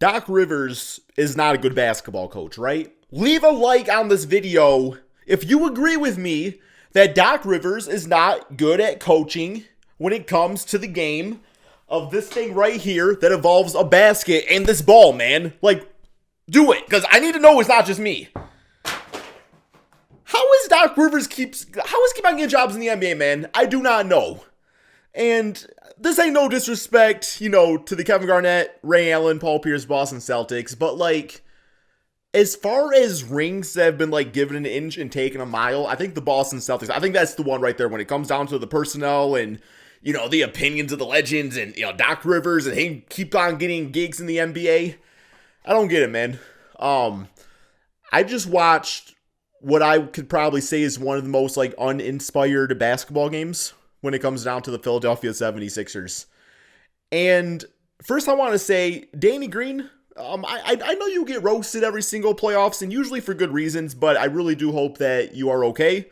Doc Rivers is not a good basketball coach, right? Leave a like on this video if you agree with me that Doc Rivers is not good at coaching when it comes to the game of this thing right here that involves a basket and this ball, man. Like, do it, because I need to know it's not just me. How is Doc Rivers keep on getting jobs in the NBA, man? I do not know. And this ain't no disrespect, to the Kevin Garnett, Ray Allen, Paul Pierce, Boston Celtics, but like, as far as rings that have been like given an inch and taken a mile, I think the Boston Celtics, I think that's the one right there when it comes down to the personnel and, the opinions of the legends and, Doc Rivers and he keep on getting gigs in the NBA. I don't get it, man. I just watched what I could probably say is one of the most like uninspired basketball games when it comes down to the Philadelphia 76ers. And first I want to say, Danny Green, I know you get roasted every single playoffs and usually for good reasons, but I really do hope that you are okay.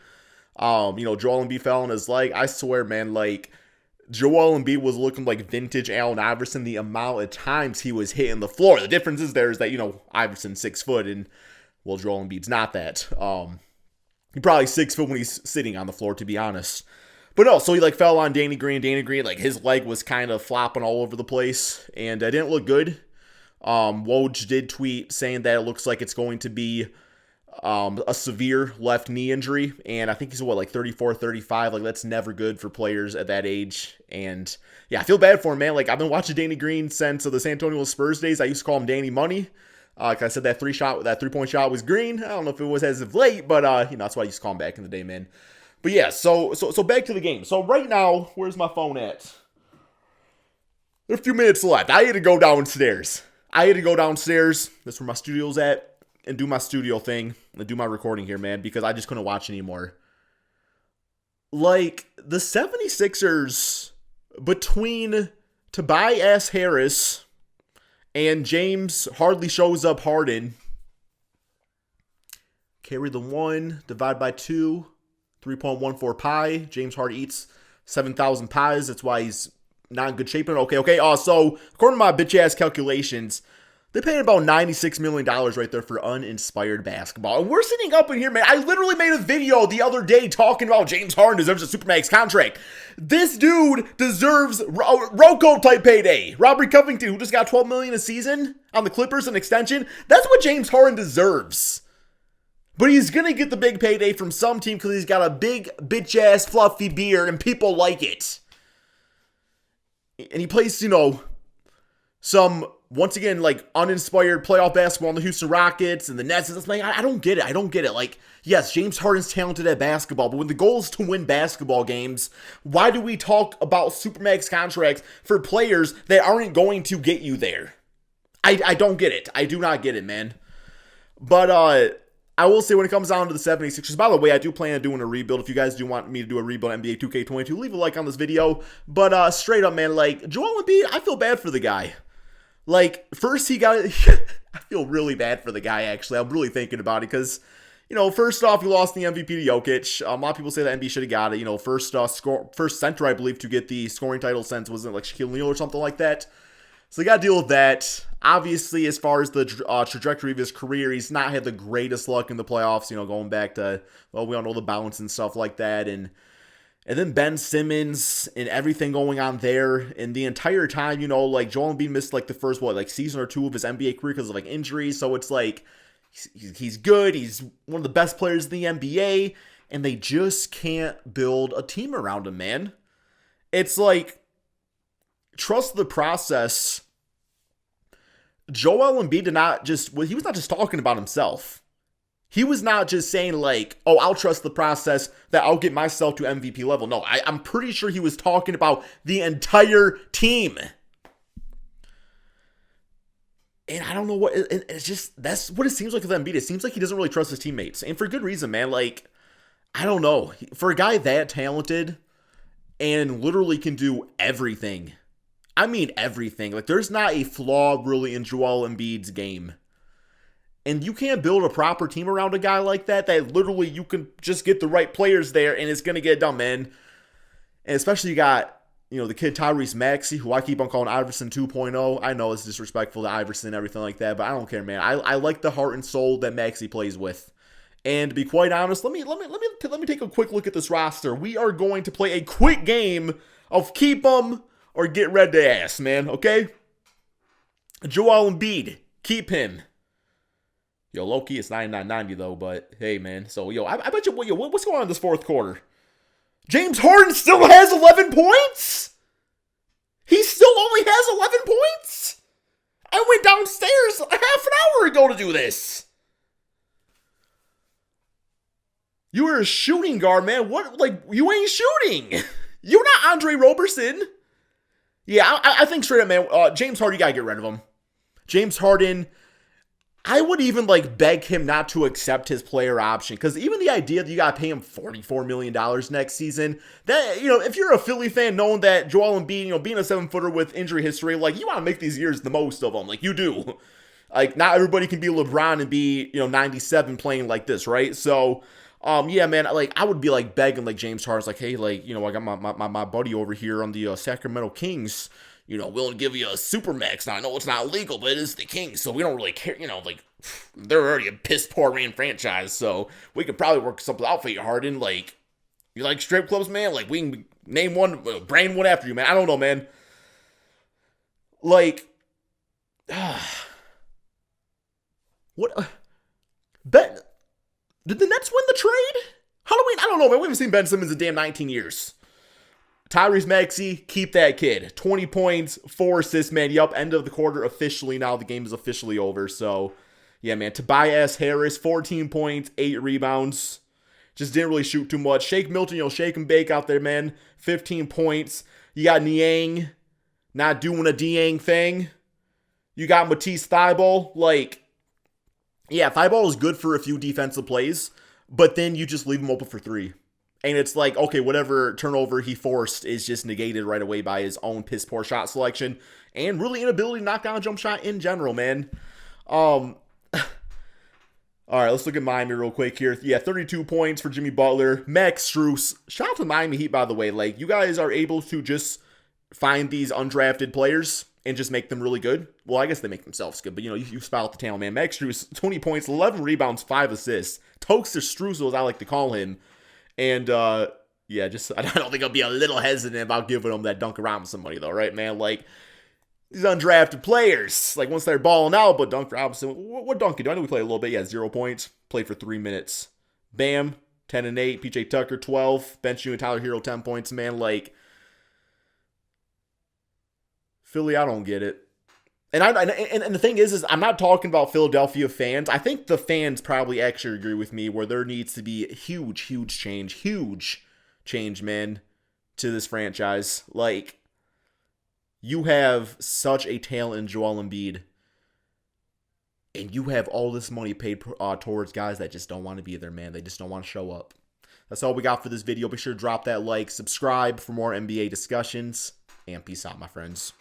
Joel Embiid fell on his leg. I swear, man, like, Joel Embiid was looking like vintage Allen Iverson the amount of times he was hitting the floor. The difference is there is that, Iverson's 6 foot and, well, Joel Embiid's not that. He's probably 6 foot when he's sitting on the floor, to be honest. But no, so he like fell on Danny Green. Danny Green, like his leg was kind of flopping all over the place and it didn't look good. Woj did tweet saying that it looks like it's going to be a severe left knee injury. And I think he's 34, 35. Like that's never good for players at that age. And yeah, I feel bad for him, man. Like I've been watching Danny Green since the San Antonio Spurs days. I used to call him Danny Money. Like I said, that 3-point shot was green. I don't know if it was as of late, but that's what I used to call him back in the day, man. But yeah, so back to the game. So right now, where's my phone at? There's a few minutes left. I had to go downstairs. That's where my studio's at. And do my studio thing. And do my recording here, man. Because I just couldn't watch anymore. Like, the 76ers, between Tobias Harris and James hardly shows up Harden, carry the 1, divide by 2. 3.14 pi. James Harden eats 7,000 pies. That's why he's not in good shape. Okay. So, according to my bitch-ass calculations, they paid about $96 million right there for uninspired basketball. And we're sitting up in here, man. I literally made a video the other day talking about James Harden deserves a Supermax contract. This dude deserves Rocco-type payday. Robert Covington, who just got $12 million a season on the Clippers, an extension. That's what James Harden deserves. But he's going to get the big payday from some team because he's got a big, bitch-ass, fluffy beard and people like it. And he plays, some, once again, like, uninspired playoff basketball on the Houston Rockets and the Nets. And like, I don't get it. Like, yes, James Harden's talented at basketball, but when the goal is to win basketball games, why do we talk about Supermax contracts for players that aren't going to get you there? I don't get it. I do not get it, man. But, I will say when it comes down to the 76ers, by the way, I do plan on doing a rebuild. If you guys do want me to do a rebuild NBA 2K22, leave a like on this video. But straight up, man, like, Joel Embiid, I feel bad for the guy. Like, first he got I feel really bad for the guy, actually. I'm really thinking about it because, first off, he lost the MVP to Jokic. A lot of people say that Embiid should have got it. First center, I believe, to get the scoring title since, wasn't it like Shaquille O'Neal or something like that? So they got to deal with that. Obviously, as far as the trajectory of his career, he's not had the greatest luck in the playoffs, going back to, well, we all know the bounce and stuff like that. And then Ben Simmons and everything going on there. And the entire time, like Joel Embiid missed like the first, season or 2 of his NBA career because of like injuries. So it's like, he's good. He's one of the best players in the NBA. And they just can't build a team around him, man. It's like, trust the process. Joel Embiid he was not just talking about himself. He was not just saying like, oh, I'll trust the process that I'll get myself to MVP level. No, I'm pretty sure he was talking about the entire team. And I don't know what, it's just, that's what it seems like with Embiid. It seems like he doesn't really trust his teammates. And for good reason, man. Like, I don't know. For a guy that talented and literally can do everything. I mean everything. Like, there's not a flaw really in Joel Embiid's game. And you can't build a proper team around a guy like that literally you can just get the right players there and it's going to get done, man. And especially you got the kid Tyrese Maxey, who I keep on calling Iverson 2.0. I know it's disrespectful to Iverson and everything like that, but I don't care, man. I like the heart and soul that Maxey plays with. And to be quite honest, let me take a quick look at this roster. We are going to play a quick game of keep 'em or get red to ass, man. Okay? Joel Embiid, keep him. Yo, low-key, it's 99.90 though, but hey, man. So, I bet you, what's going on in this fourth quarter? James Harden still has 11 points? He still only has 11 points? I went downstairs a half an hour ago to do this. You were a shooting guard, man. What? Like, you ain't shooting. You're not Andre Roberson. Yeah, I think straight up, man. James Harden, you gotta get rid of him. James Harden, I would even beg him not to accept his player option, because even the idea that you gotta pay him $44 million next season, that, if you're a Philly fan, knowing that Joel Embiid, being a 7-footer with injury history, you want to make these years the most of them, you do. Not everybody can be LeBron and be 97 playing like this, right? So. Yeah, man, I would be begging James Harden's hey, I got my buddy over here on the Sacramento Kings, willing to give you a super max. Now I know it's not legal, but it is the Kings, so we don't really care, they're already a piss poor ran franchise, so we could probably work something out for you, Harden. You like strip clubs, man? We can name one, brand one after you, man. I don't know, man. What? Bet. Did the Nets win the trade? Halloween? I don't know, man. We haven't seen Ben Simmons in damn 19 years. Tyrese Maxey, keep that kid. 20 points, 4 assists, man. Yup, end of the quarter officially now. The game is officially over. So, yeah, man. Tobias Harris, 14 points, 8 rebounds. Just didn't really shoot too much. Shake Milton, shake and bake out there, man. 15 points. You got Niang not doing a Diang thing. You got Matisse Thybulle, yeah, Thibault is good for a few defensive plays, but then you just leave him open for 3. And it's okay, whatever turnover he forced is just negated right away by his own piss-poor shot selection and really inability to knock down a jump shot in general, man. All right, let's look at Miami real quick here. Yeah, 32 points for Jimmy Butler. Max Strus. Shout out to Miami Heat, by the way. You guys are able to just find these undrafted players and just make them really good. Well, I guess they make themselves good, but you spout out the talent, man. Max Strus, 20 points, 11 rebounds, 5 assists. Tokester Strusel, as I like to call him. And, yeah, I don't think I'll be a little hesitant about giving him that dunk Robinson money, though, right, man? These undrafted players, once they're balling out, but Dunk Robinson, what dunk do? I know we played a little bit. Yeah, 0 points, played for 3 minutes. Bam, 10 and 8. PJ Tucker, 12. Bench you and Tyler Hero, 10 points, man. Philly, I don't get it. And the thing is I'm not talking about Philadelphia fans. I think the fans probably actually agree with me where there needs to be huge change, man, to this franchise. You have such a talent in Joel Embiid, and you have all this money paid towards guys that just don't want to be there, man. They just don't want to show up. That's all we got for this video. Be sure to drop that like, subscribe for more NBA discussions, and peace out, my friends.